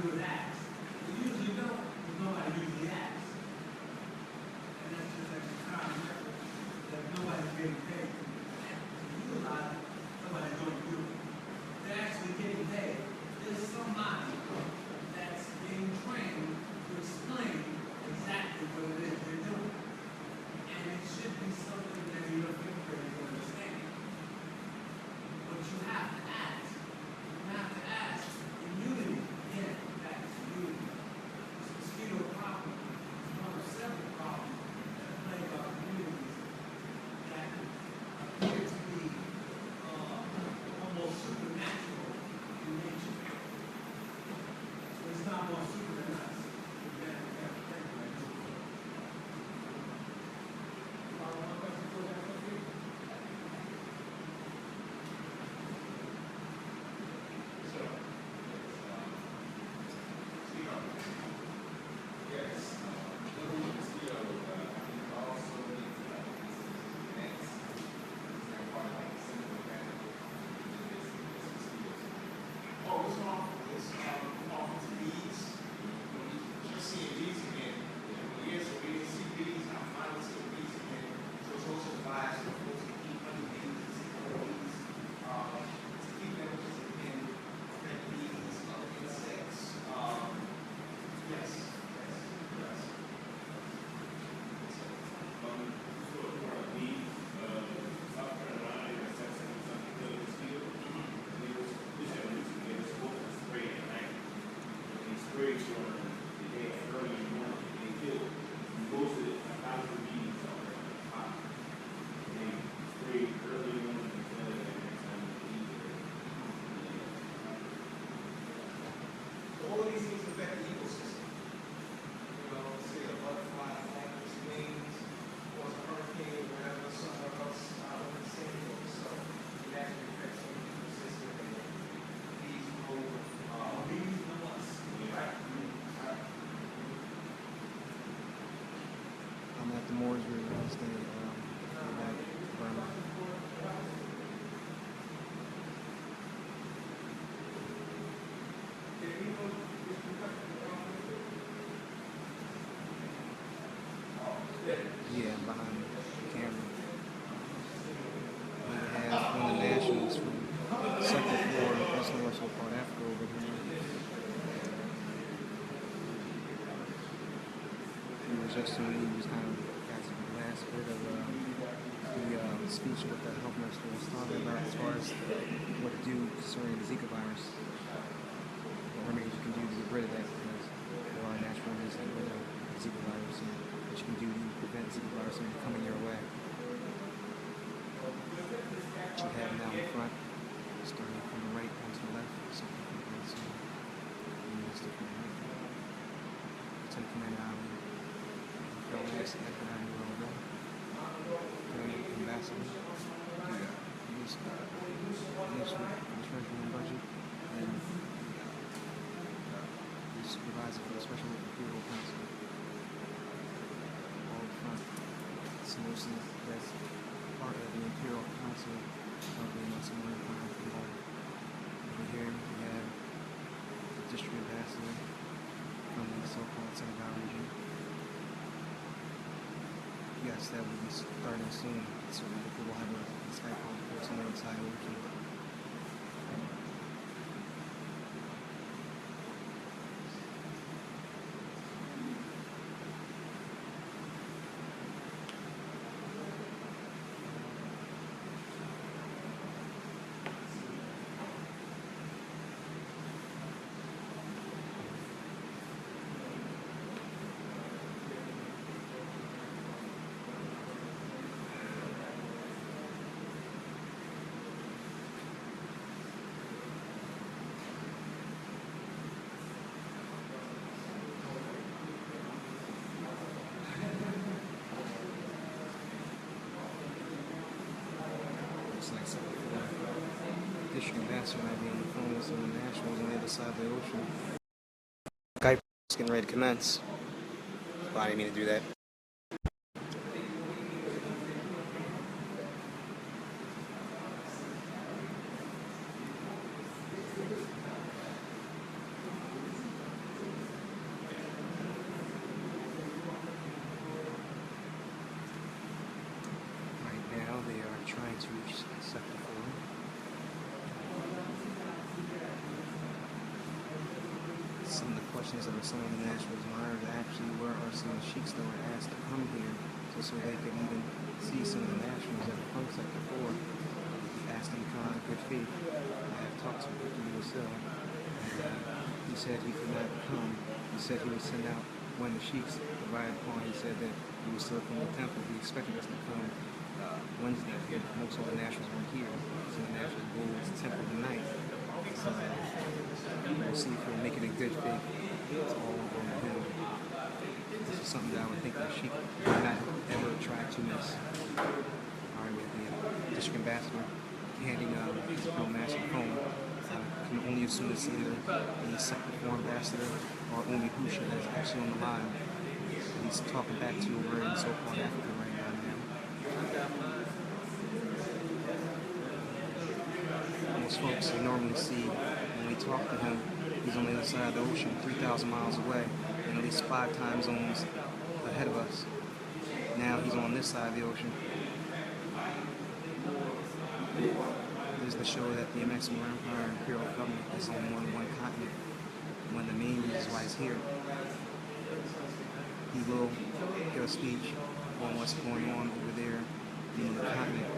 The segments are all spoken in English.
do is ask. You usually don't, because nobody usually asks. And that's just like a common method that nobody's getting paid to utilize. Nobody's going to do it. They're actually getting paid. There's somebody that's being trained to explain exactly what it is they're doing. And it should be something that your fifth grade will understand. But you have to ask. You have to ask in unity. Again, back to unity. This mosquito problem is one of several problems that plague our communities that appear to be almost supernatural in nature. So it's not more super than us. We have to think like this. One question for that, please? I'm at the Moors-Re-Emergence-Day back Burma. Yeah, behind the camera. We have one of the nationals from second floor, that's North so-called Africa over here. We were just doing, he was kind of got the last bit of the speech with the health minister was talking about as far as what to do concerning the Zika virus. What remedies you can do to get rid of that, because there are natural remedies that get rid of the Zika virus, and what you can do to prevent Zika virus from coming your way. You have now in front, starting from the right down to the left, so you can see Lieutenant Commander Ali. Next, ambassador, this treasury and budget, and the supervisor for the Special Imperial Council. All in front. So mostly that's part of the Imperial Council of the Amexem-Moor-Empire. Over here we have the district ambassador from the so-called Senegal region. Yes, that will be starting soon, so we will have a Skype call for some inside working. Like something for district ambassador might be on the phone with some of the nationals on the other side of the ocean. Skype is getting ready to commence. But I didn't mean to do that. to reach Sector 4. Some of the questions that some of the nationals miners actually were, or some of the sheiks that were asked to come here so they could even see some of the nationals that were from Sector 4. Asked him to come out of good faith. I have talked to him myself. He said he could not come. He said he would send out one of the sheiks to ride upon. He said that he was still from the temple. He expected us to come Wednesday. Most of the nationals weren't here. So the nationals go to the temple tonight. So we'll see if we'll make it in good faith. It's all on him. This is something that I would think the sheik would not ever try to miss. Alright, with the district ambassador handing his master phone. I can only assume it's either the Sector 4 ambassador or only Husha that's actually on the line. He's talking back to over in so-called Africa right now. Most folks they normally see when we talk to him, he's on the other side of the ocean, 3,000 miles away, and at least 5 time zones ahead of us. Now he's on this side of the ocean. This is to show that the Amexem-Moor-Empire imperial government is on more than one continent. One of the main reasons why he's here. He will give a speech on what's going on over there in the continent.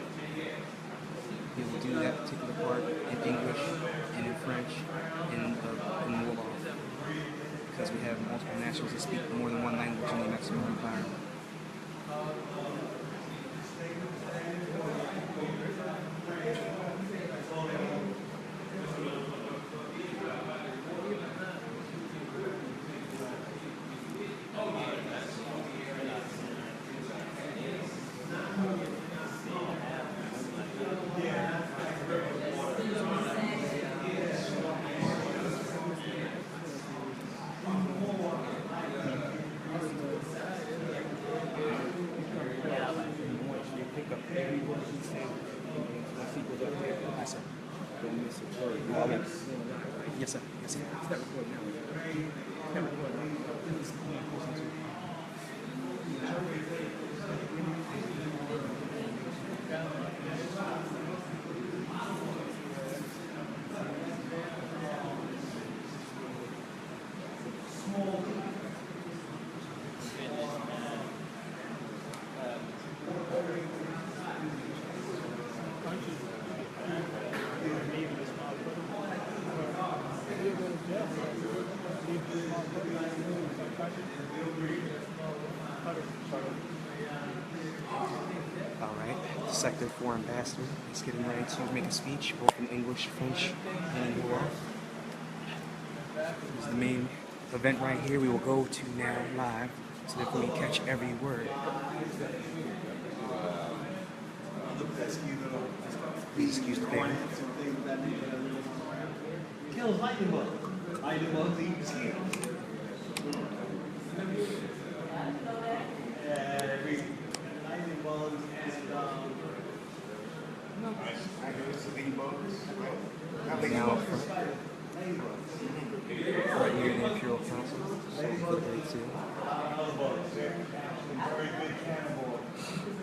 He will do that particular part in English and in French and in Wolof. Because we have multiple nationals that speak more than one language in the Amexem-Moor-Empire. Yes, sir. Yes, sir. It's not recording now. It's not recording now. Alright, the Sector 4 ambassador is getting ready to make a speech, both in English, French, and Wolof. This is the main event right here. We will go to now live so that we can catch every word. Please excuse the baby. Kills lightning bugs. Lightning bugs eat mosquitoes. Lightning bugs and Now, right near the Imperial Council, so quickly too. very good cannibal.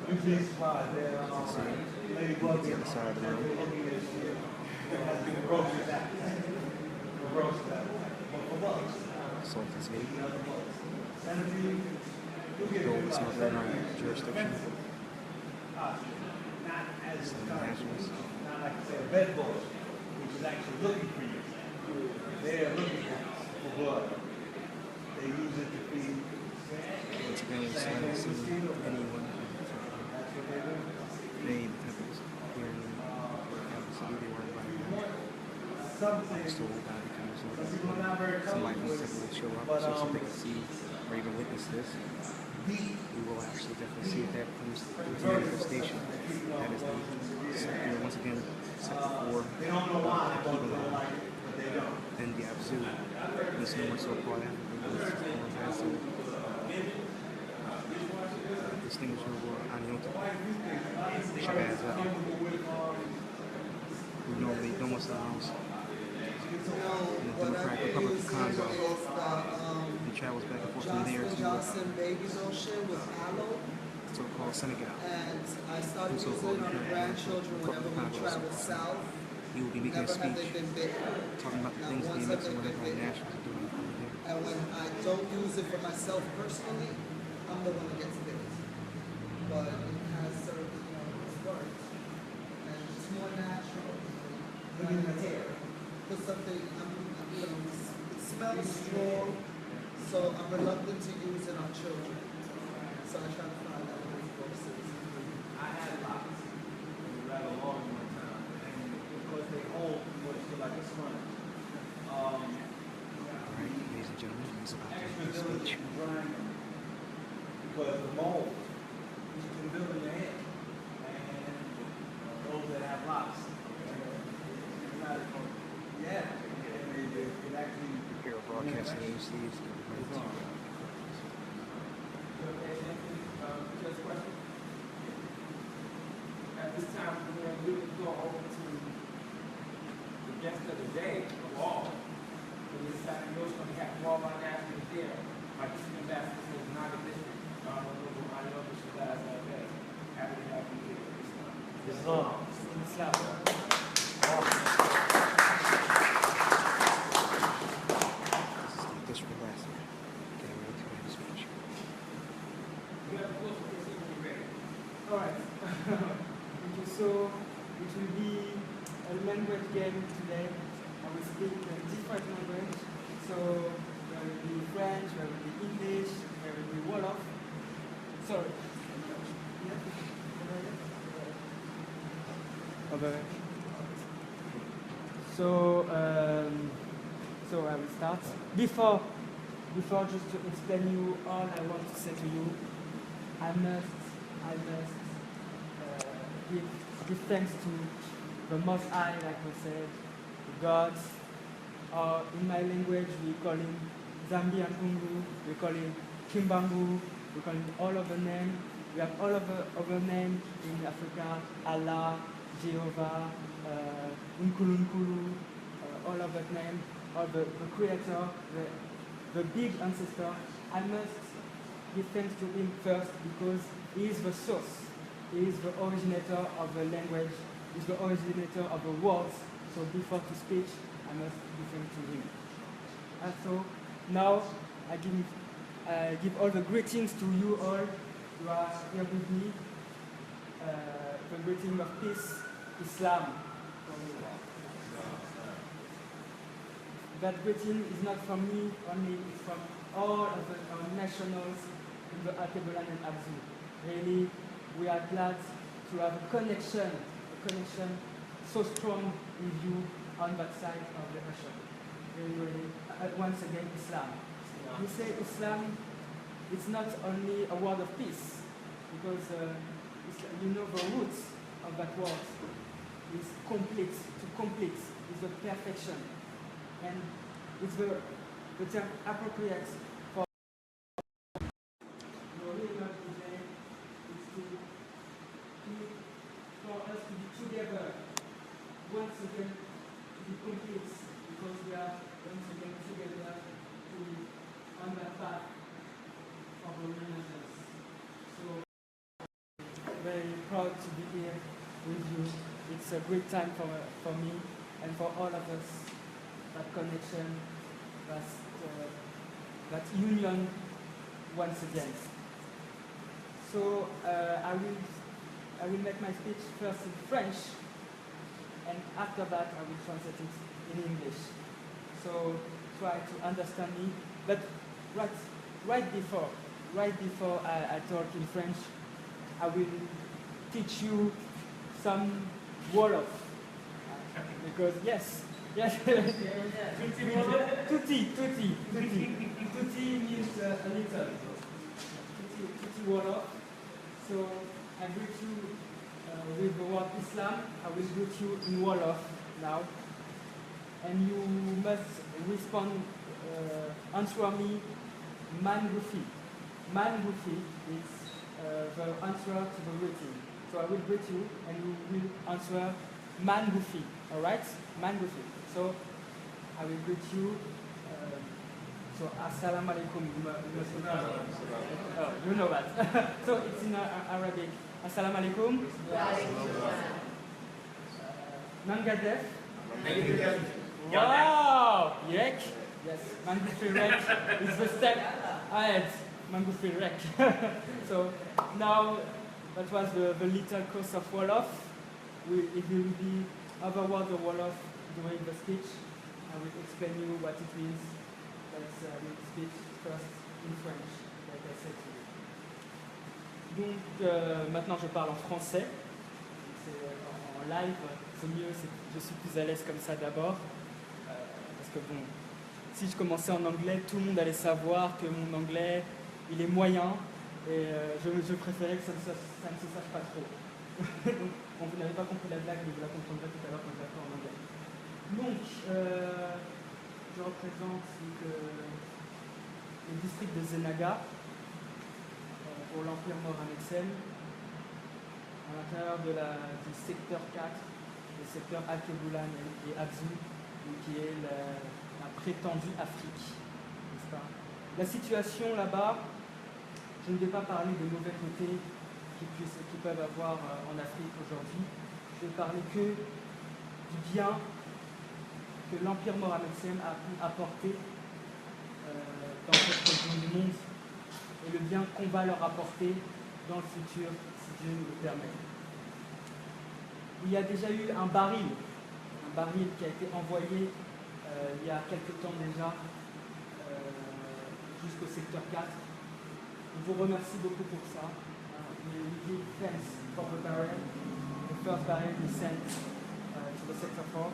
You'd be surprised. You can see the other side of the room. Salt is made. Gold is not in our jurisdiction. Some nationals. Not like say a bed bug, which is actually looking for you. They are looking for blood. They use it to feed. Once again, we're starting to see anyone they the temples here in the city. They weren't invited back. Still won't die because somebody from the temple will show up so they can see or even witness this. We will actually definitely see if that comes to the manifestation. That is the sector, once again, Sector 4, and the Abzu. This one so called Africa. Distinguished Aniota. Shabazz up. Who normally almost allows in the Democratic Republic of Congo. He travels back and forth from there to Johnson babies on shit with aloe. so-called Senegal. And I started So using it on the grandchildren whenever we travel south. He will be making a Never have they speech been bitten. talking about the Not things once DMX have and they one of been our bitten. nationals are doing over there. And when I don't use it for myself personally, I'm the one that gets bit. But it has certain, its words. And it's more natural than the hair. Put something, it smells strong, so I'm reluctant to use it on children. So I try to find out what it works. I had locks, rather long one time, and because they hold what is like a sponge. All right, ladies and gentlemen, he's about to Extra make a diligent speech. in drying them because the mold you can build in your head, and those that have locks, it's not as fun. Yeah, and it actually. Here are broadcasting agencies. Just a question. At this time, we're going to go over to the guest of the day of all. In this Saturday notion, we have all our nationals there. My district ambassador is not a district. Honorable ArielleAli. Happy to have you here this time. Islam. This is the last one. Getting ready to make a speech. You have the floor to proceed when you're ready. All right. Thank you. So it will be a language game today. I will speak a different language. So there will be French, there will be English, there will be Wolof. Sorry. Over. So I will start. Before just to explain you all I want to say to you, I must give thanks to the Most High, like we said, the gods, or in my language we call him Zambi and Ungu, we call him Kimbangu, we call him all of the names. We have all of the names in Africa, Allah, Jehovah, Nkulu, all of that name, or the creator, the big ancestor. I must give thanks to him first because he is the source. He is the originator of the language. He is the originator of the words. So before to speak, I must give thanks to him. And so now I give all the greetings to you all who are here with me. The greeting of peace, Islam. That greeting is not from me only, it's from all of our nationals in the Alkebulan and Abzu. Really, we are glad to have a connection so strong with you on that side of the ocean. Really, once again, Islam. We say Islam, it's not only a word of peace, because the roots of that word is complete, to complete, is the perfection. And it's the term appropriate for Moors-Re-Emergence-Day is for us to be together once again to be complete, because we are once again together on that path of the renaissance. So very proud to be here with you. It's a great time for me and for all of us. That connection, that union once again. So I will make my speech first in French, and after that I will translate it in English. So try to understand me. But right before I talk in French, I will teach you some Wolof. Because yes. Tutti means a little. Tutti Wolof. So I greet you with the word Islam. I will greet you in Wolof now. And you must respond, answer me, Man Gufi. Man Gufi is the answer to the greeting. So I will greet you and you will answer Man Gufi. Alright? Man Gufi. So I will greet you So Assalamu alaikum. Oh, you know that. So it's in Arabic. Assalamu alaikum. Mangadef. Wow! Yek? Yes, Mangufi Rek is the step ahead. Mangufi Rek. So now that was the little course of Wolof. It will be other words of Wolof during the speech. I will explain you what it means. Let's speak first in French, like I said to you. Donc maintenant je parle en français. C'est en live, c'est mieux, je suis plus à l'aise comme ça d'abord. Parce que bon, si je commençais en anglais, tout le monde allait savoir que mon anglais, il est moyen. Et je préférais que ça ne se sache pas trop. Donc, vous n'avez pas compris la blague, mais vous la comprendrez tout à l'heure quand je la ferai en anglais. Donc, je représente le district de Zenaga pour l'Empire Moors-Re-Emergence-Day à l'intérieur du secteur 4, le secteur Al-Keboulan et Abzou, qui est la prétendue Afrique. N'est-ce pas? La situation là-bas, je ne vais pas parler des mauvais côtés qu'ils peuvent avoir en Afrique aujourd'hui. Je vais parler que du bien que l'Empire Moors-Re-Emergence-Day a pu apporter dans cette région du monde et le bien qu'on va leur apporter dans le futur, si Dieu nous le permet. Il y a déjà eu un baril qui a été envoyé il y a quelque temps déjà jusqu'au secteur 4. On vous remercie beaucoup pour ça. We give thanks for the barrel. The first barrel we sent to the sector 4.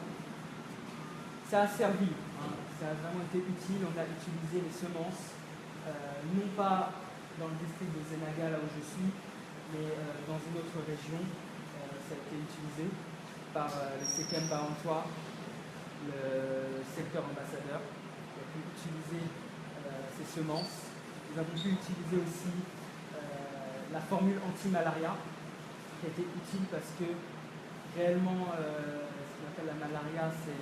Ça a servi, ça a vraiment été utile. On a utilisé les semences, non pas dans le district de Zenaga, là où je suis, mais dans une autre région. Ça a été utilisé par le Sekem Barantois, le secteur ambassadeur, qui a pu utiliser ces semences. Nous avons pu utiliser aussi la formule anti-malaria, qui a été utile parce que réellement, ce qu'on appelle la malaria, c'est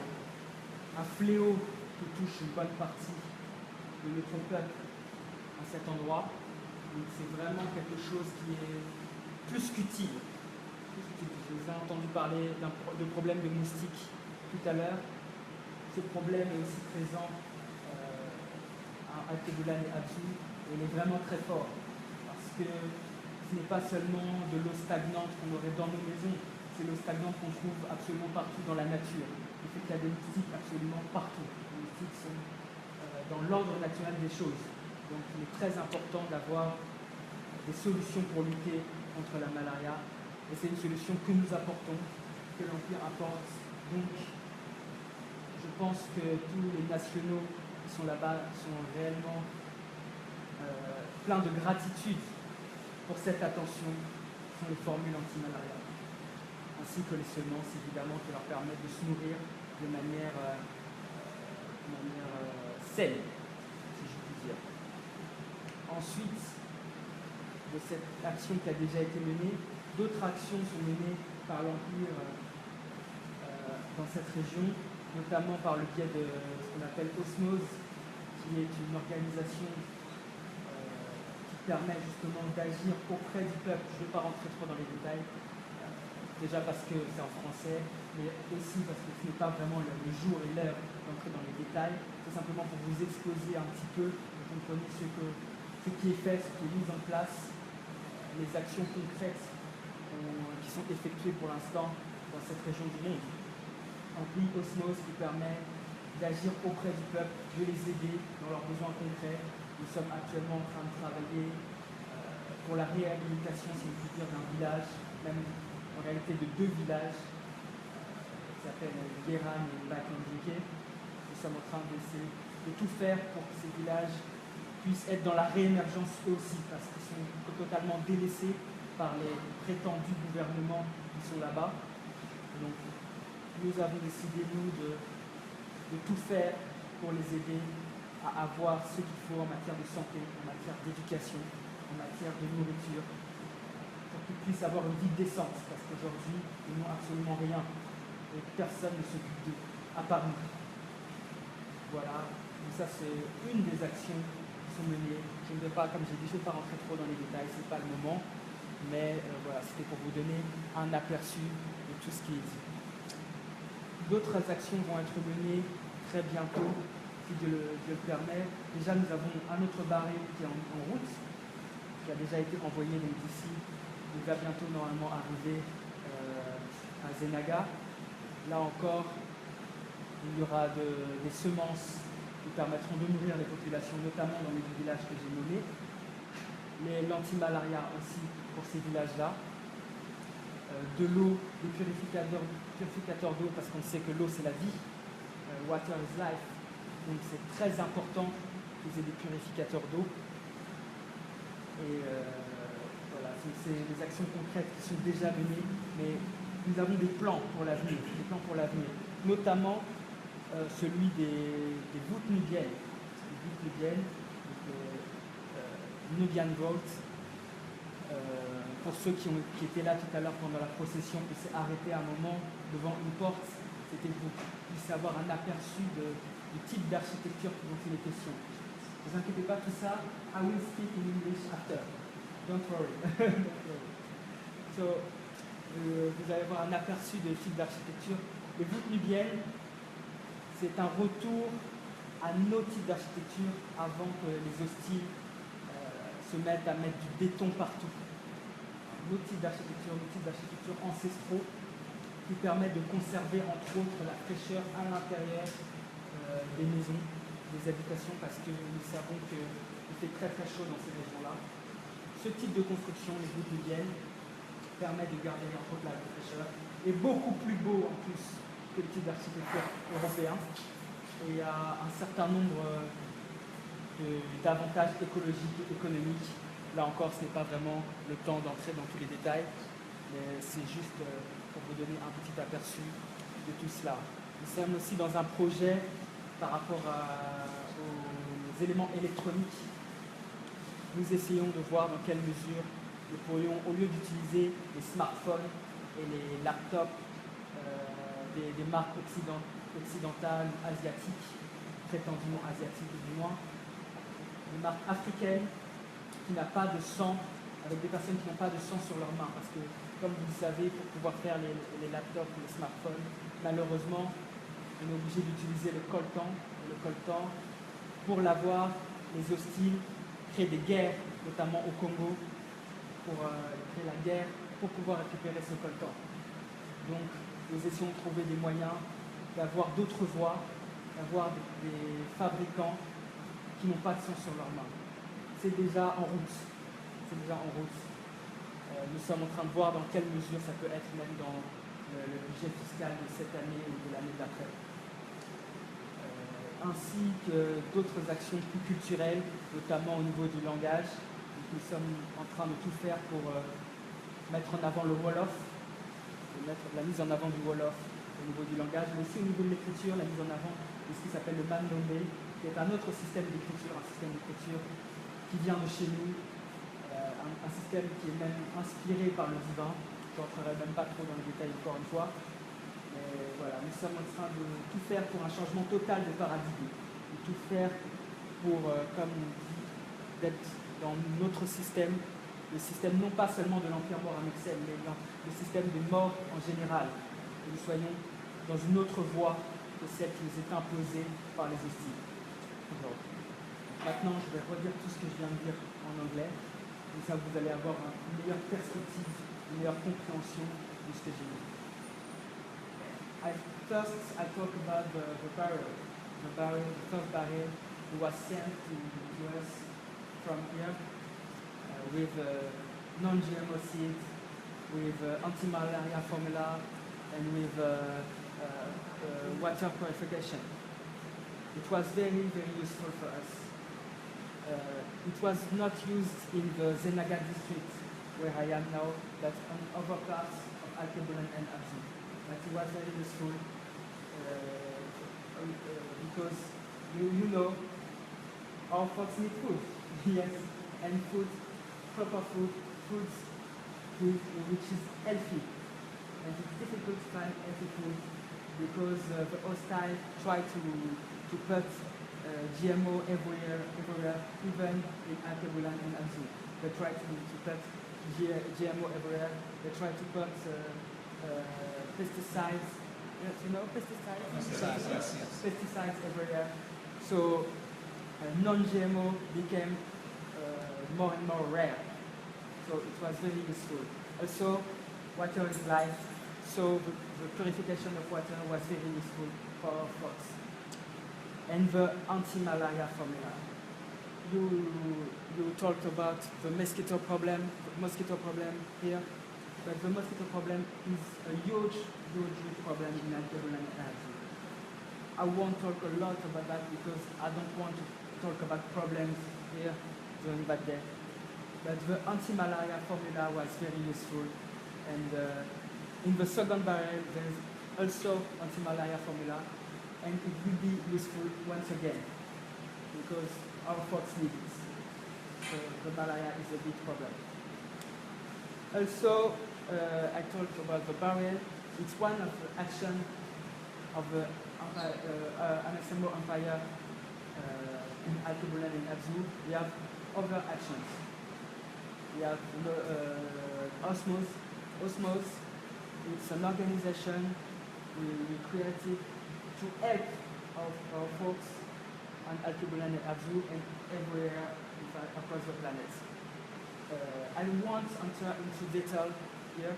un fléau qui touche une bonne partie de notre peuple à cet endroit. Donc c'est vraiment quelque chose qui est plus qu'utile. Je vous ai entendu parler de problème de moustiques tout à l'heure. Ce problème est aussi présent à Al-Keboulan et Abzou, et il est vraiment très fort. Parce que ce n'est pas seulement de l'eau stagnante qu'on aurait dans nos maisons, c'est l'eau stagnante qu'on trouve absolument partout dans la nature. Il fait qu'il y a des moustiques absolument partout. Les moustiques sont dans l'ordre naturel des choses. Donc il est très important d'avoir des solutions pour lutter contre la malaria. Et c'est une solution que nous apportons, que l'Empire apporte. Donc je pense que tous les nationaux qui sont là-bas sont réellement pleins de gratitude pour cette attention. Ce sont les formules anti-malaria, ainsi que les semences, évidemment, qui leur permettent de se nourrir de manière saine, si je puis dire. Ensuite de cette action qui a déjà été menée, d'autres actions sont menées par l'Empire dans cette région, notamment par le biais de ce qu'on appelle Osmose, qui est une organisation qui permet justement d'agir auprès du peuple. Je ne vais pas rentrer trop dans les détails, déjà parce que c'est en français, mais aussi parce que ce n'est pas vraiment le jour et l'heure d'entrer dans les détails. C'est simplement pour vous exposer un petit peu, vous comprenez ce qui est fait, ce qui est mis en place, les actions concrètes qui sont effectuées pour l'instant dans cette région du monde. Un pays Osmose qui permet d'agir auprès du peuple, de les aider dans leurs besoins concrets. Nous sommes actuellement en train de travailler pour la réhabilitation, si on peut dire, d'un village, même en réalité de 2 villages, qui s'appellent Guéran et Bakandike. Nous sommes en train d'essayer de tout faire pour que ces villages puissent être dans la réémergence eux aussi, parce qu'ils sont totalement délaissés par les prétendus gouvernements qui sont là-bas. Donc, nous avons décidé, nous, de tout faire pour les aider à avoir ce qu'il faut en matière de santé, en matière d'éducation, en matière de nourriture, pour qu'ils puissent avoir une vie décente, parce qu'aujourd'hui, ils n'ont absolument rien et personne ne s'occupe d'eux, à part nous. Voilà, donc ça c'est une des actions qui sont menées. Je ne vais pas, comme j'ai dit, je ne vais pas rentrer trop dans les détails, ce n'est pas le moment, mais voilà, c'était pour vous donner un aperçu de tout ce qui est dit. D'autres actions vont être menées très bientôt, si Dieu le permet. Déjà, nous avons un autre baril qui est en route, qui a déjà été envoyé donc d'ici. Il va bientôt normalement arriver à Zenaga. Là encore, il y aura des semences qui permettront de nourrir les populations, notamment dans les villages que j'ai nommés. L'anti-malaria aussi pour ces villages-là. De l'eau, des purificateurs d'eau, parce qu'on sait que l'eau c'est la vie. Water is life. Donc c'est très important qu'ils aient des purificateurs d'eau. Et voilà, c'est des actions concrètes qui sont déjà menées, mais nous avons des plans pour l'avenir, notamment celui des voûtes nubiennes. Les voûtes nubiennes, Nubian Vault. Pour ceux qui étaient là tout à l'heure pendant la procession, qui s'est arrêté à un moment devant une porte, c'était pour qu'ils puissent avoir un aperçu du type d'architecture dont il est question. Ne vous inquiétez pas, tout ça, I will speak in English after. Don't worry. Don't worry. So, vous allez avoir un aperçu de type d'architecture. Les voûtes nubiennes, c'est un retour à nos types d'architecture avant que les hostiles se mettent à mettre du béton partout. Nos types d'architecture ancestraux qui permettent de conserver entre autres la fraîcheur à l'intérieur des maisons, des habitations, parce que nous savons qu'il fait très très chaud dans ces régions-là. Ce type de construction, les voûtes nubiennes, permet de garder entre autres la fraîcheur, et beaucoup plus beau en plus que le type d'architecture européen, et a un certain nombre d'avantages écologiques et économiques. Là encore, ce n'est pas vraiment le temps d'entrer dans tous les détails, mais c'est juste pour vous donner un petit aperçu de tout cela. Nous sommes aussi dans un projet par rapport aux éléments électroniques. Nous essayons de voir dans quelle mesure nous pourrions, au lieu d'utiliser les smartphones et les laptops des marques occidentales ou asiatiques, prétendument asiatiques du moins, des marques africaines, qui n'a pas de sang, avec des personnes qui n'ont pas de sang sur leurs mains. Parce que, comme vous le savez, pour pouvoir faire les laptops ou les smartphones, malheureusement, on est obligé d'utiliser le coltan. Et le coltan, pour l'avoir, les hostiles créent des guerres, notamment au Congo, pour créer la guerre, pour pouvoir récupérer ce coltan. Donc, nous essayons de trouver des moyens d'avoir d'autres voies, d'avoir des fabricants qui n'ont pas de sang sur leurs mains. C'est déjà en route. Nous sommes en train de voir dans quelle mesure ça peut être même dans le budget fiscal de cette année ou de l'année d'après. Ainsi que d'autres actions plus culturelles, notamment au niveau du langage. Nous sommes en train de tout faire pour mettre en avant le Wolof, la mise en avant du Wolof au niveau du langage, mais aussi au niveau de l'écriture, la mise en avant de ce qui s'appelle le Mandonde, qui est un autre système d'écriture, qui vient de chez nous, un système qui est même inspiré par le divin. Je n'entrerai même pas trop dans les détails encore une fois. Mais voilà, nous sommes en train de tout faire pour un changement total de paradigme. De tout faire pour, comme on dit, d'être dans notre système, le système non pas seulement de l'Empire Moors-Amexem, mais le système des morts en général. Que nous soyons dans une autre voie que celle qui nous est imposée par les hostiles. Maintenant, je vais redire tout ce que je viens de dire en anglais. Comme ça, vous allez avoir une meilleure perspective, une meilleure compréhension de ce que j'ai dit. First, I talk about the barrel. The first barrel who was sent to us from here with non-GMO seeds, with anti-malaria formula, and with water purification. It was very, very useful for us. It was not used in the Zenaga district, where I am now, but on other parts of Alkebulan and Abzu. But it was very useful because you know our folks need food, yes, and food, proper food, which is healthy. And it's difficult to find healthy food because the hostile try to to put GMO everywhere, even in Alkebulan and Abzu. They try to put GMO everywhere. They try to put pesticides. You know pesticides? Pesticides, yes. Pesticides everywhere. So non-GMO became more and more rare. So it was very useful. Also, water is life. So the purification of water was very useful for our folks. And the anti-malaria formula. You talked about the mosquito problem here, but the mosquito problem is a huge problem in Alkebulan and Abzu. I won't talk a lot about that because I don't want to talk about problems here during that day. But the anti-malaria formula was very useful, and in the second barrel there's also anti-malaria formula, and it will be useful once again because our folks need it. So the malaria is a big problem. Also, I talked about the barrel. It's one of the actions of the Amexem-Moor-Empire in Alkebulan and Abzu. We have other actions. We have Osmos. Osmos, it's an organization we created to help our folks on Alkebulan and Abzu and everywhere across the planet. I won't enter into detail here,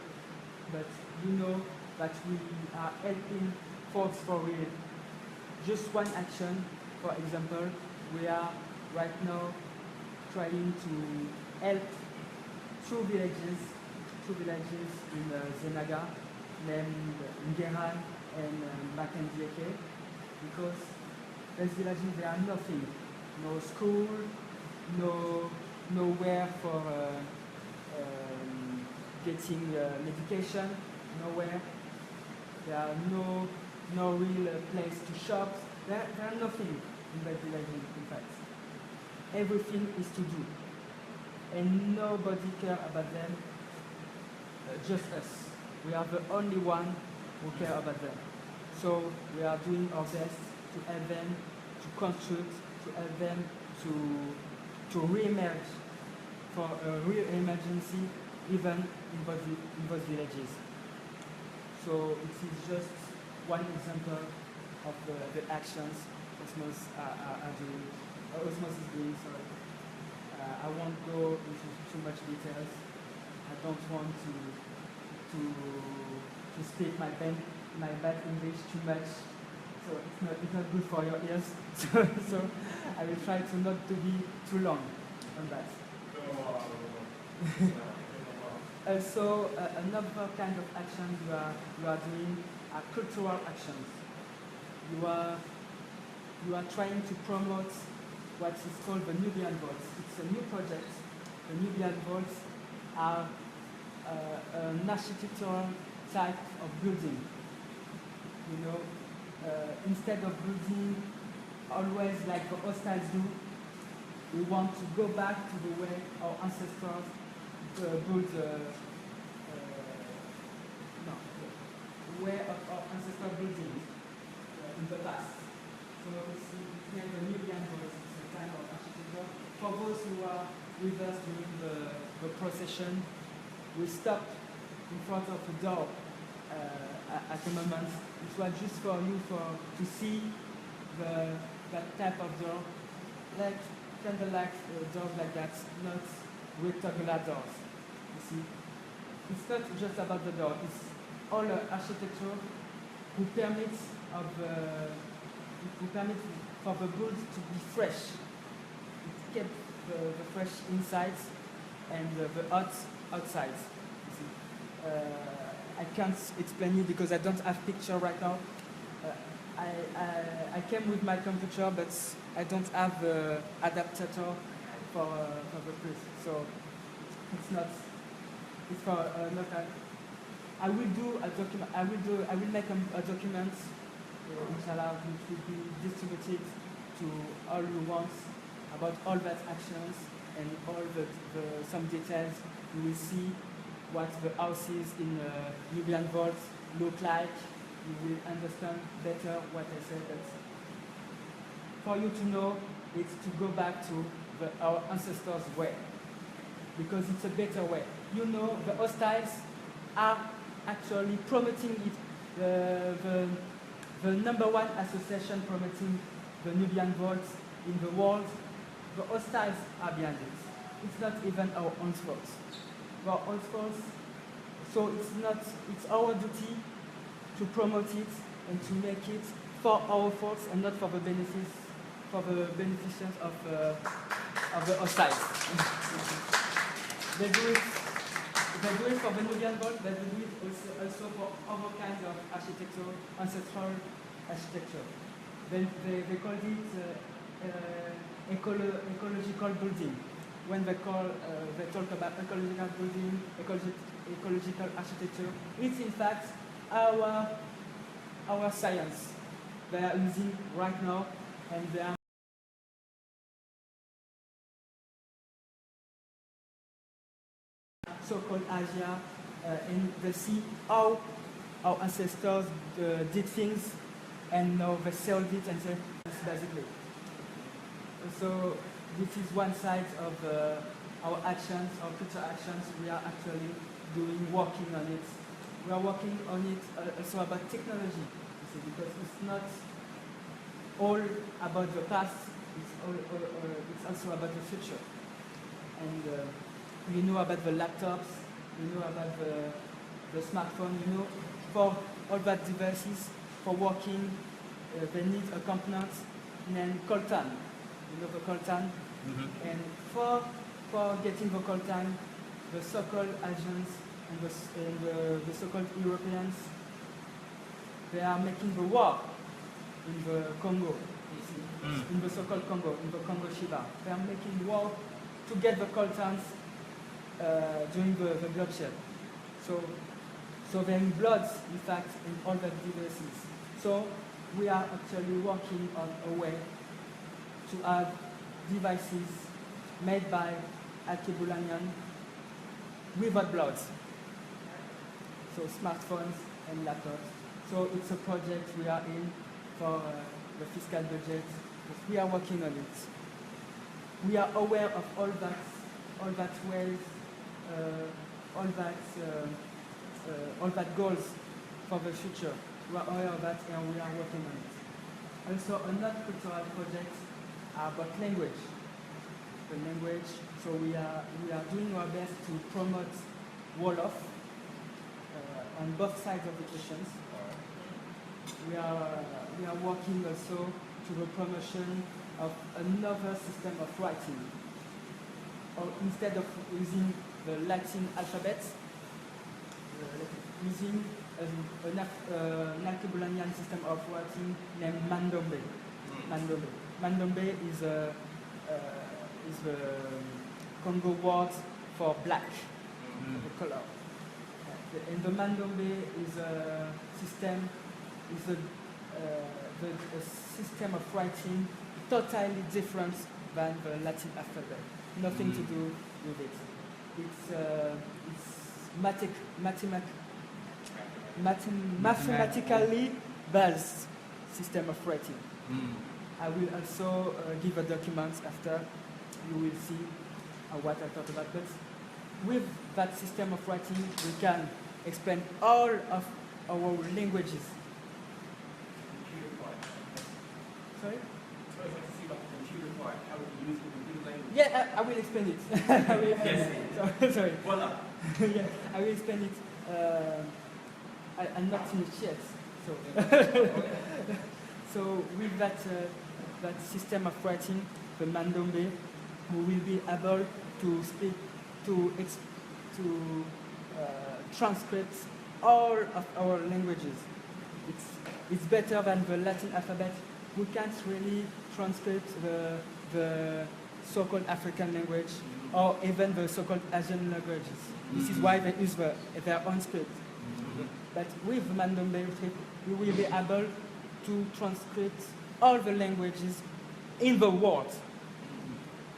but you know that we are helping folks for real. Just one action, for example, we are right now trying to help two villages in Zenaga, named Ngeran and Makandieke, because these villages, there are nothing, no school, nowhere for getting medication, nowhere. There are no real place to shop. There are nothing in that village, in fact. Everything is to do. And nobody cares about them, just us. We are the only one who care about them. So we are doing our best to help them, to contribute, to help them to re-emerge for a real emergency, even in those villages. So it is just one example of the actions Osmos are doing. Osmos is doing. Sorry. I won't go into too much details. I don't want to speak my bad English too much. So it's not good for your ears. So I will try to not to be too long on that. Also, another kind of action you are doing are cultural actions. You are trying to promote what is called the Nubian Vaults. It's a new project. The Nubian Vaults are an architectural type of building. You know, instead of building always like the hostiles do, we want to go back to the way our ancestors built the way of our ancestral buildings in the past. So it's named the Nubian Vaults. It's a type of architecture. For those who are with us during the procession, we stopped in front of the door at the moment. It was just for you to see that type of door, like candlelight doors like that, not rectangular doors. You see, it's not just about the door. It's all architecture who permits for the goods to be fresh. It kept the fresh insides and the hot outsides. You see. I can't explain it because I don't have picture right now. I came with my computer, but I don't have the adapter for the press. So it's not. It's for not. I will do a document. I will make a document, inshallah, which will be distributed to all who want about all that actions and all some details. You will see what the houses in Nubian Vaults look like. You will understand better what I said. That for you to know is to go back to our ancestors' way, because it's a better way. You know, the hostiles are actually promoting it. The number one association promoting the Nubian vaults in the world, the hostiles are behind it. It's not even our own fault. Our own fault. So it's our duty to promote it and to make it for our folks and not for the beneficiaries of the hostiles. They do it for the Nubian vault, but they do it also for other kinds of architecture, ancestral architecture. They call it ecological building. When they talk about ecological building, ecological architecture, it's in fact our science they are using right now, and they are so-called Asia, and they see how our ancestors did things, and now they solved it, and say it's basically. So this is one side of our actions, our future actions. We are actually working on it. We are working on it also about technology, you see, because it's not all about the past. It's also about the future. And you know about the laptops, you know about the smartphone, you know, for all that devices, for working, they need a component named coltan. You know the coltan? Mm-hmm. And for getting the coltan, the so-called Asians and the so-called Europeans, they are making the war in the Congo, you see, in the so-called Congo, in the Congo Shiba. They are making war to get the coltans during the bloodshed. So there is blood, in fact, in all the devices. So we are actually working on a way to have devices made by Alkebulanyan without blood. So smartphones and laptops. So it's a project we are in for the fiscal budget. We are working on it. We are aware of all that ways, all that goals for the future. We are aware of that, and we are working on it. Also, another cultural project about language. The language. So we are doing our best to promote Wolof on both sides of the oceans. We are working also to the promotion of another system of writing. Or instead of using the Latin alphabet, using an Alkebulanyan system of writing named Mandombe. Mandombe is the Congo word for black, the color. And the Mandombe is a system of writing totally different than the Latin alphabet. Nothing to do with it. It's mathematically based system of writing. I will also give a document after. You will see what I talk about. But with that system of writing, we can explain all of our languages. Sorry? So I'd like to see about the computer part, how we use the computer language. Yeah, I will explain it. I will explain it. Sorry. Voila. Yeah, I will explain it. I'm not finished yet. So with that system of writing, the Mandombe, we will be able to speak, to transcript all of our languages. It's better than the Latin alphabet. We can't really transcript the so-called African language or even the so-called Asian languages. This is why they use their own script. But with Mandombe, we will be able to transcript all the languages in the world,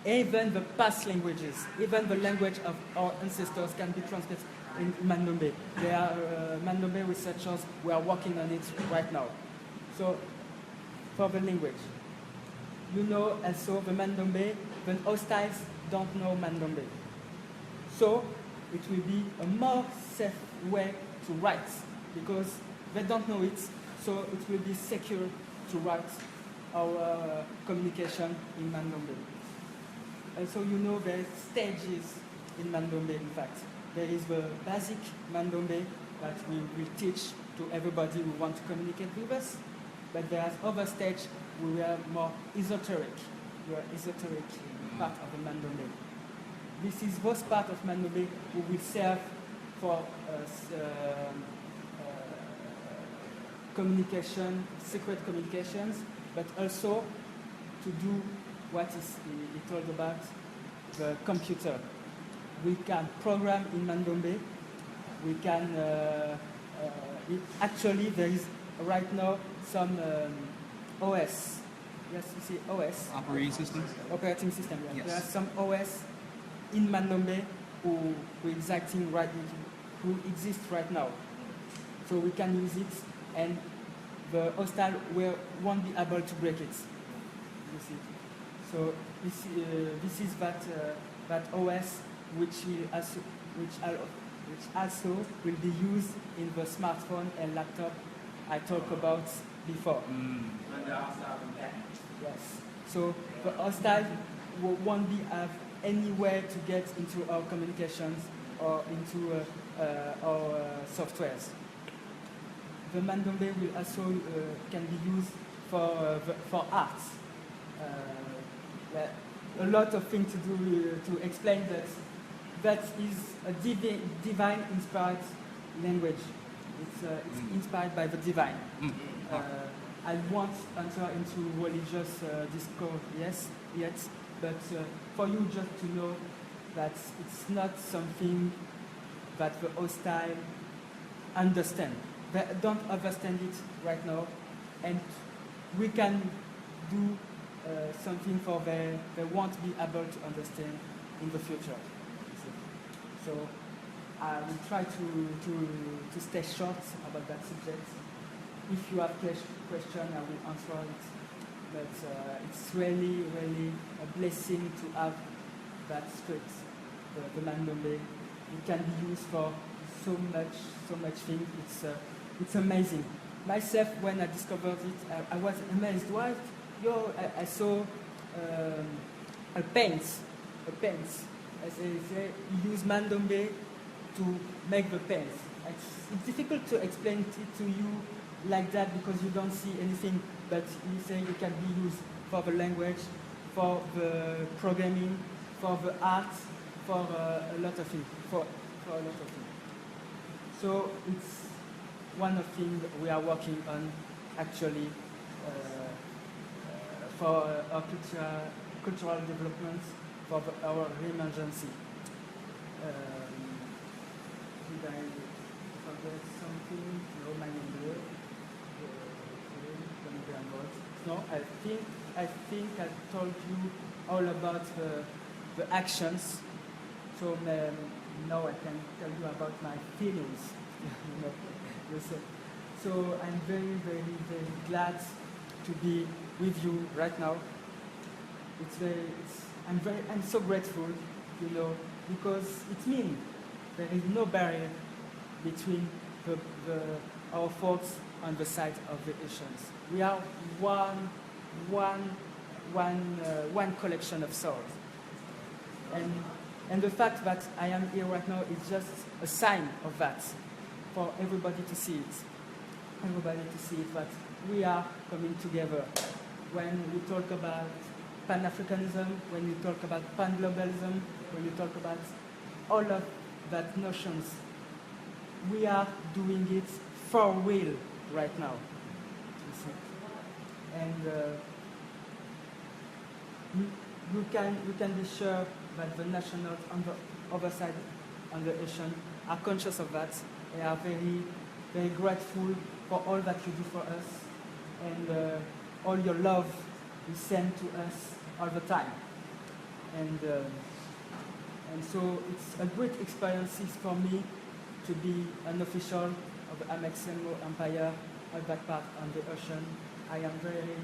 even the past languages, even the language of our ancestors can be transcribed in Mandombe. There are Mandombe researchers who are working on it right now. So, for the language. you know also the Mandombe, the hostiles don't know Mandombe. So it will be a more safe way to write because they don't know it, so it will be secure to write our communication in Mandombe. Also, you know there are stages in Mandombe, in fact. There is the basic Mandombe that we will teach to everybody who want to communicate with us, but there are other stages where we are more esoteric. We are esoteric part of the Mandombe. This is those part of Mandombe who will serve for communication, secret communications, but also to do what is he told about the computer. We can program in Mandombe. We can actually there is right now some OS. Yes, you see OS. Operating system? Operating system. Yeah. Yes. There are some OS in Mandombe who existing who exist right now. So we can use it, and the hostile won't be able to break it. You see. So this is that OS which also will be used in the smartphone and laptop I talked about before. Under outside and back. Yes. So the hostile won't be have any way to get into our communications or into our softwares. The Mandombe will also can be used for art. A lot of things to do to explain that is a divine inspired language. It's inspired by the divine. I won't enter into religious discourse yet, but for you just to know that it's not something that the hostile understand. They don't understand it right now, and we can do something for they won't be able to understand in the future. So I will try to stay short about that subject. If you have question, I will answer it. But it's really, really a blessing to have that script, the Mandombe. It can be used for so much things. It's amazing. Myself, when I discovered it, I was amazed. Why? I saw a paint. As I say, you use Mandombe to make the paint. It's difficult to explain it to you like that because you don't see anything, but you say it can be used for the language, for the programming, for the art, for a lot of things. For a lot of things. So it's one of the things we are working on actually for our cultural development for our re-emergency. Did I forget something? No, my number. No, I think I told you all about the actions. So now I can tell you about my feelings. So I'm very, very, very glad to be with you right now. I'm so grateful, because it means there is no barrier between our folks on the side of the oceans. We are one collection of souls. And the fact that I am here right now is just a sign of that, for everybody to see it. Everybody to see it, that we are coming together. When we talk about Pan-Africanism, when we talk about Pan-Globalism, when we talk about all of that notions, we are doing it for real right now. You see. And you can be sure that the nationals on the other side, on the ocean, are conscious of that. They are very, very grateful for all that you do for us and all your love you send to us all the time. And so it's a great experience for me to be an official of the Amexem-Moor-Empire at that part on the ocean. I am very,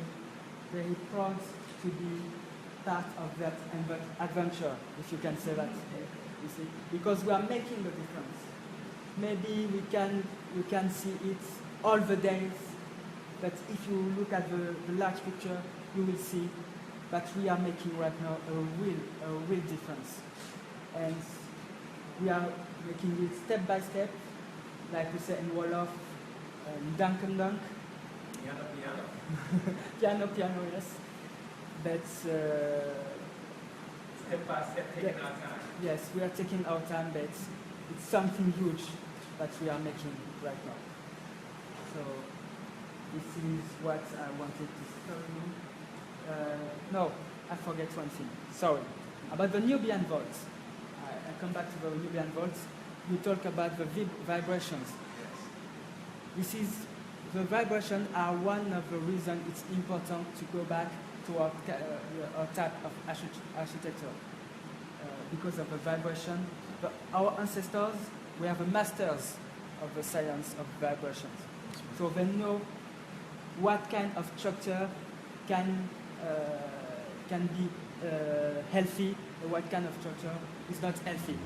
very proud to be part of that adventure, if you can say that. You see, because we are making the difference. Maybe we can see it all the days, but if you look at the large picture, you will see that we are making right now a real difference, and we are making it step by step, like we say in Wolof, dunk and dunk. Piano, yes. But Step by step, taking our time. yes, we are taking our time, but it's something huge that we are making right now. So this is what I wanted to tell you. No, I forget one thing. Sorry. About the Nubian vault. I come back to the Nubian vault. You talk about the vibrations. This is the vibrations are one of the reasons it's important to go back to our type of architecture. Because of the vibration, our ancestors were the masters of the science of vibrations. So they know what kind of structure can be healthy and what kind of structure is not healthy.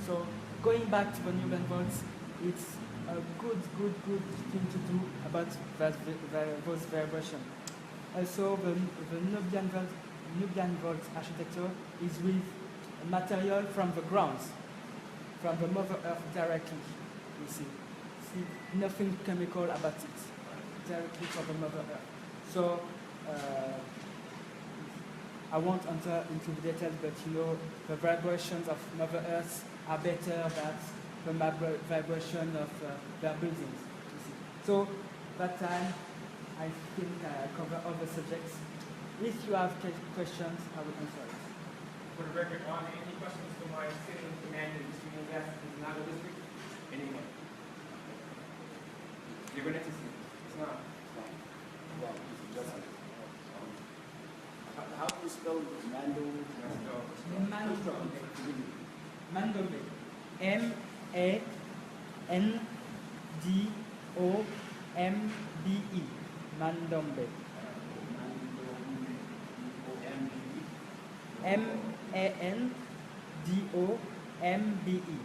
So going back to the Nubian vaults, it's a good thing to do about those vibrations. Also, the Nubian vault architecture is with material from the grounds, from the Mother Earth directly. You see nothing chemical about it, directly from the Mother Earth. So I won't enter into the details, but you know the vibrations of Mother Earth are better than the vibration of their buildings. You see. So that time, I think I cover all the subjects. If you have questions, I will answer it. For the record, are there any questions for my sitting commander of the student desk in Nago district? Anyone? You're going to see. It's not. Well, how do you spell Mando? Mandombe. M-A-N-D-O-M-B-E. Mandombe. M-A-N-D-O-M-B-E.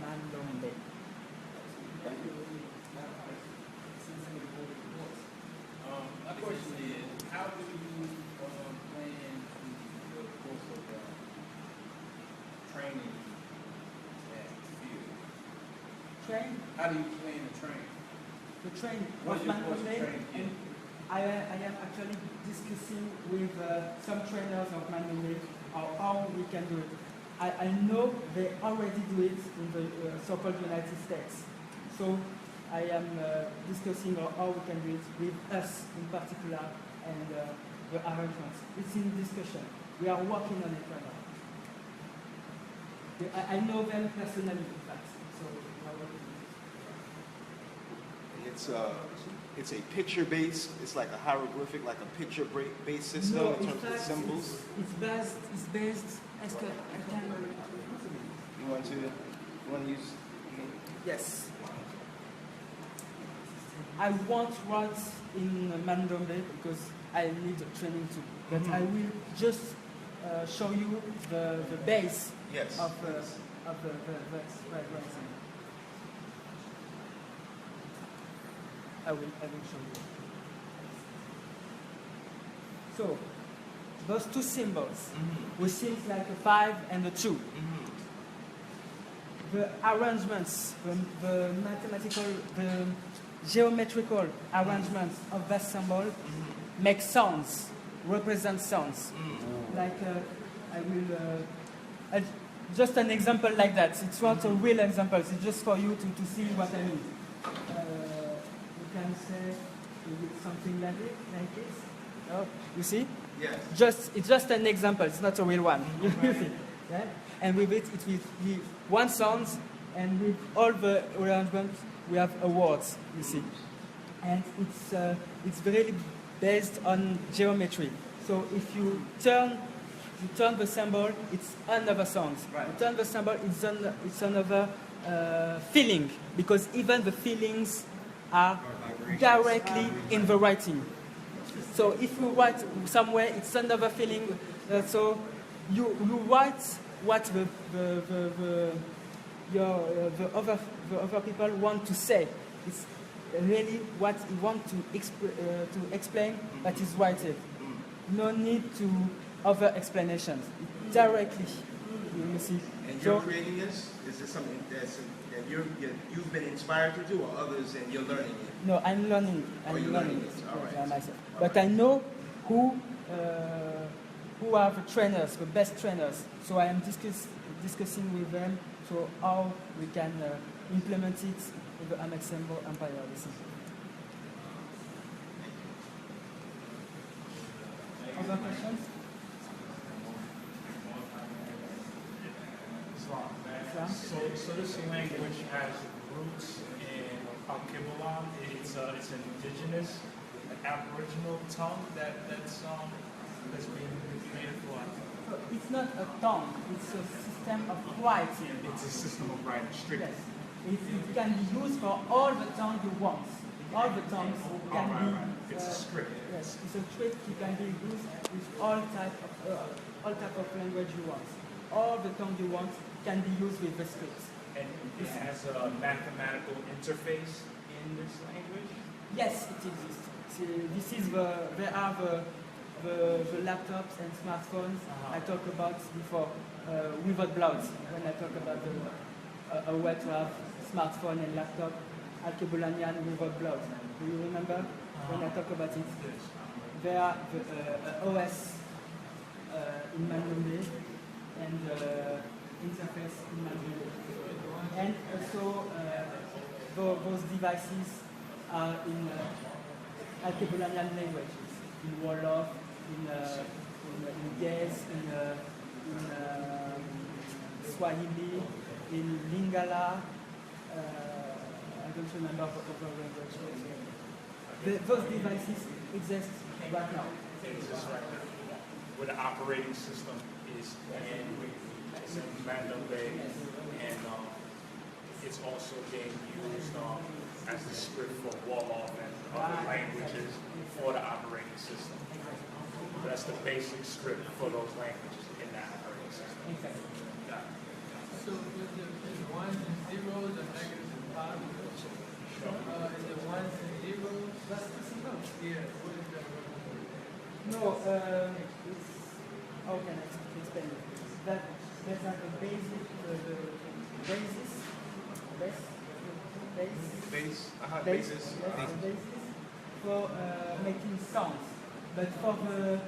Mandombe. My question is, how do you plan the course of training that field? Train? How do you plan to train? The train What of is your course of Mandombe. training? And I am actually discussing with some trainers of Mandombe how we can do it. I know they already do it in the so-called United States. So I am discussing how we can do it with us in particular and the arrangements. It's in discussion. We are working on it right now. I know them personally, in fact. So we are working on it. It's a picture-based, it's like a hieroglyphic, like a picture-based system No, in terms of the symbols. It's based. You want to use? Yes. I won't write in Mandombe because I need training too. But I will just show you the base Yes. of the writing. I will show you. So, those two symbols, which seems like a 5 and a 2. The arrangements, the mathematical, the geometrical arrangements of that symbol make sounds, represent sounds. Like I will, just an example like that. It's not a real example. It's just for you to see what I mean. You can say something like this. Oh, you see? Yes. It's just an example. It's not a real one. You see? Yeah? And with it will be one sound, and with all the arrangements, we have awards. You see, and it's really based on geometry. So if you turn the symbol, it's another sound. Right. You turn the symbol, it's another feeling, because even the feelings are directly in the writing. So if you write somewhere, it's another feeling. So you write what the other people want to say. It's really what you want to explain that is written. No need to other explanations. Directly, you see. And you're creating this? Is this something that you've been inspired to do, or others and you're learning it? No, I'm learning. You're learning it. All right. Myself. But I know who are the trainers, the best trainers. So I am discussing with them so how we can implement it in the Amexem-Moor-Empire. Other questions? So this language has roots in Alkebulan. It's an indigenous, an aboriginal tongue that's being created for us. So it's not a tongue, it's a system of writing. It's a system of writing, strictly. Yes. It can be used for all the tongues you want. All the tongues can be. It's a script. Yes, it's a script. It can be used with all type of language you want. All the tongue you want can be used with the script. And it has a mathematical interface in this language? Yes, it exists. This is there are the laptops and smartphones I talked about before without blogs. When I talk about a way to have smartphone and laptop, Alkebulanian without blogs. Do you remember when I talk about it? There are the OS in Mandembe and interface in Mandembe. And also those devices are in Alkebulanian languages, in Wolof, in Gez, in Swahili, in Lingala. I don't remember other languages. Those devices exist right now. Exists right now. Where the operating system is in Mandalay, and it's also being used as the script for Wolof and other languages for the operating system. That's the basic script for those languages in that operating system. Exactly. So with the ones and zeros and negatives and positives, is it ones and zeros? Yeah, what is that? No, it's, how can I explain it? That's like a basic, basis for making sounds. But for the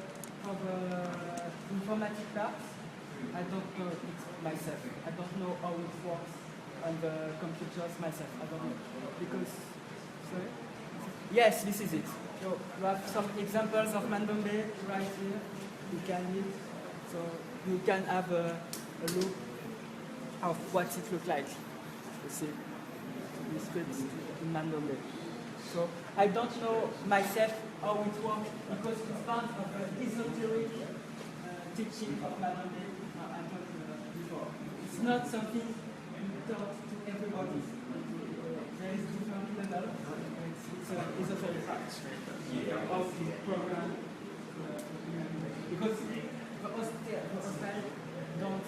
informatic part, I don't know it myself. I don't know how it works on the computers myself. I don't know. Because, sorry? Yes, this is it. So you have some examples of Mandembe right here. You can read. So you can have a look of what it looks like. You see, the scripts in Mandembe. So I don't know myself how it works because it's part of the esoteric teaching of Mandembe I talked before. It's not something you taught to everybody. There is different levels. It's an esoteric part of the program. Because the hostile don't,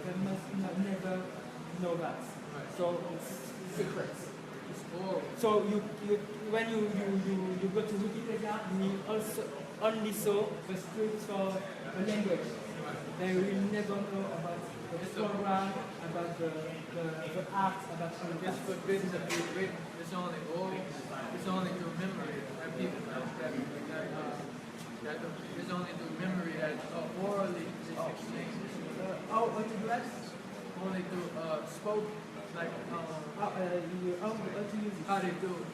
they must never know that. So it's secret. So when you go to Wikipedia, you will also only saw the script for the language. They will never know about the program, about the art, about all of that. It's forbidden to be written. It's only through memory that people it's only through memory that orally is exchanged. What to do that? Only through spoken, like How to use it? how they do it.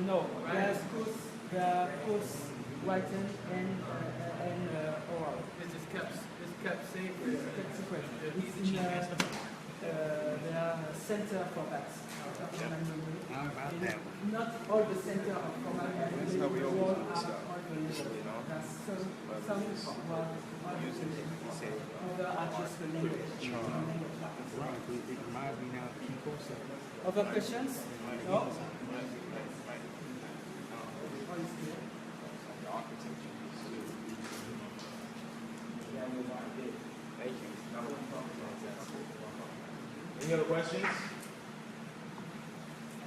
No, there's course written and oral. It's kept safe. It's kept secret. It's in there are center for that. How about that? Not all the center of format memory. The world are all the There's some other are just the language. It reminds me now of people. Other questions? No? architecture. Thank you. Any other questions?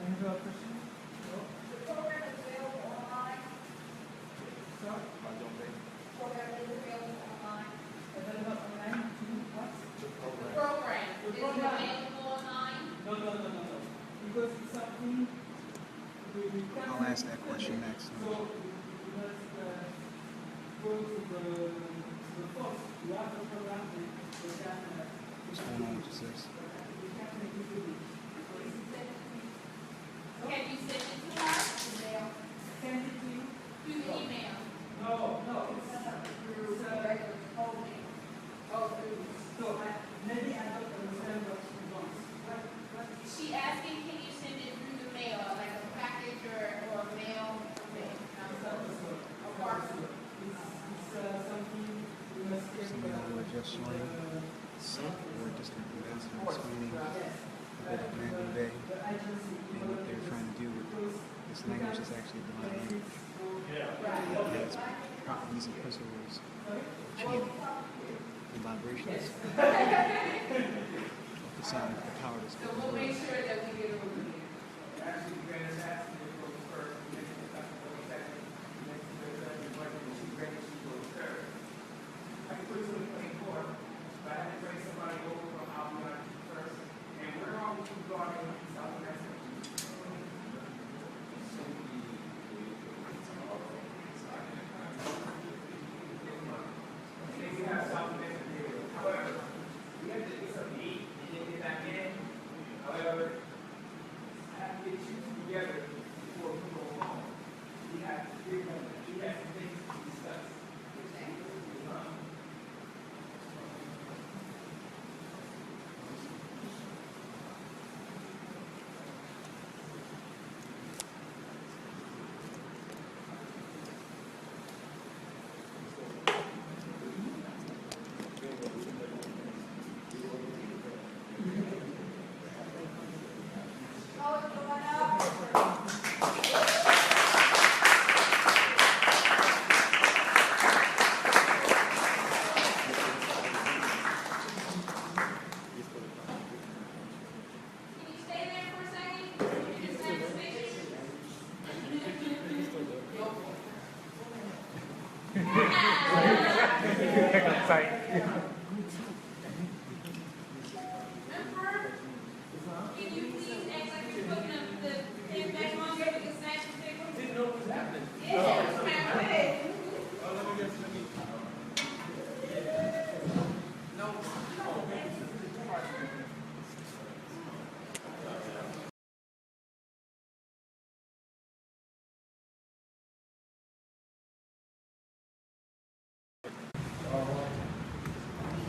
Any other question? The program is available online. Program is available online. Available online? What? The program is available online. No. Because it's something we can. I'll ask that question next. So we must go to the first. We have the program. We can. What's going on with your sis? We can make it easy. Can you send it to her? Send it to you. Through the email. No. It's through Regular program. Oh, through. So maybe I don't understand what she wants. What She asking, can you send it through the mail, like a package or mail? A parcel. It's something we must get. Something that we're just showing. We're just explaining a bit of Dende-Fari and what they're trying to do with this language is actually divine language. It's proper use of principles of chanting and vibrations. The sound of the power to speak. So we'll make sure that we get over there. Actually, you guys asked me to go first. You mentioned the second, you mentioned the budget, and she's ready to go third. I can put you in 24, but I had to bring somebody over from Albion first. And where are we regarding South America? We have South America here. However, we have to get something to eat and then get back in. However, I have to get you two together before we go home. We have some things to discuss. Oh, it's going up. Can you stay there for a second? You just have a picture? Emperor, can you please act like you're putting up the pen back on there with the snacks and pickles? Didn't know what was happening. Yeah, it's kind of big.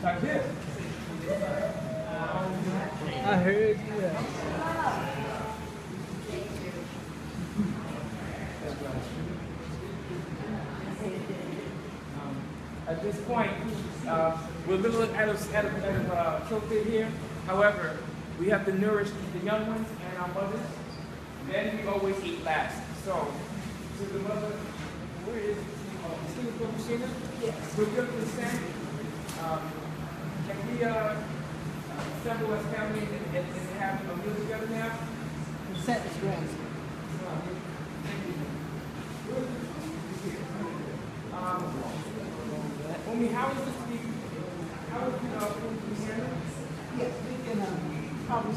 Like this. I heard you. At this point, we're a little out of tilted here. However, we have to nourish the young ones and our mothers. Then we always eat last. So, to the mother, where is Christina? Yes. With your consent, can we assemble as family and have a meal together now? Consent is grand. Umi, how is this to be handled? Yes, we can probably